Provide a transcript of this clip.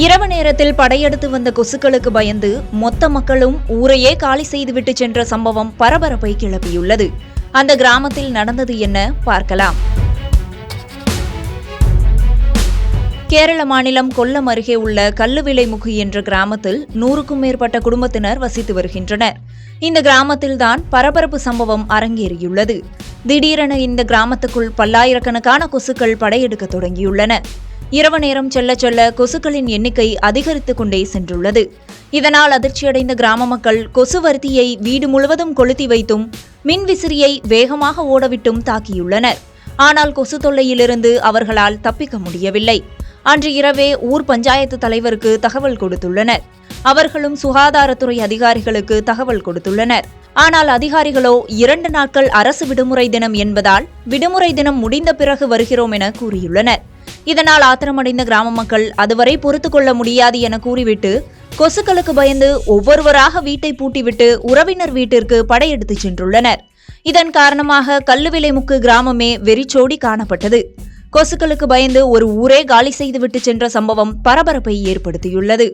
இரவு நேரத்தில் படையெடுத்து வந்த கொசுக்களுக்கு பயந்து மொத்த மக்களும் ஊரையே காலி செய்துவிட்டு சென்ற சம்பவம் பரபரப்பை கிளப்பியுள்ளது. அந்த கிராமத்தில் நடந்தது என்ன பார்க்கலாம். கேரள மாநிலம் கொல்லம் அருகே உள்ள கல்லுவிளைமுகு என்ற கிராமத்தில் 100க்கும் மேற்பட்ட குடும்பத்தினர் வசித்து வருகின்றனர். இந்த கிராமத்தில்தான் பரபரப்பு சம்பவம் அரங்கேறியுள்ளது. திடீரென இந்த கிராமத்துக்குள் பல்லாயிரக்கணக்கான கொசுக்கள் படையெடுக்க தொடங்கியுள்ளன. இரவு நேரம் செல்ல செல்ல கொசுக்களின் எண்ணிக்கை அதிகரித்துக் கொண்டே சென்றுள்ளது. இதனால் அதிர்ச்சியடைந்த கிராம மக்கள் கொசுவர்த்தியை வீடு முழுவதும் கொளுத்தி வைத்தும் மின்விசிறியை வேகமாக ஓடவிட்டும் தாக்கியுள்ளனர். ஆனால் கொசு தொல்லையிலிருந்து அவர்களால் தப்பிக்க முடியவில்லை. அன்று இரவே ஊர் பஞ்சாயத்து தலைவருக்கு தகவல் கொடுத்துள்ளனர். அவர்களும் சுகாதாரத்துறை அதிகாரிகளுக்கு தகவல் கொடுத்துள்ளனர். ஆனால் அதிகாரிகளோ 2 நாட்கள் அரசு விடுமுறை தினம் என்பதால் விடுமுறை தினம் முடிந்த பிறகு வருகிறோம் என கூறியுள்ளனர். இதனால் ஆத்திரமடைந்த கிராம மக்கள் அதுவரை பொறுத்துக் கொள்ள முடியாது என கூறிவிட்டு கொசுக்களுக்கு பயந்து ஒவ்வொருவராக வீட்டை பூட்டிவிட்டு உறவினர் வீட்டிற்கு படையெடுத்து சென்றுள்ளனர். இதன் காரணமாக கல்லுவிளைமுக்கு கிராமமே வெறிச்சோடி காணப்பட்டது. கொசுக்களுக்கு பயந்து ஒரு ஊரே காலி செய்துவிட்டு சென்ற சம்பவம் பரபரப்பை ஏற்படுத்தியுள்ளது.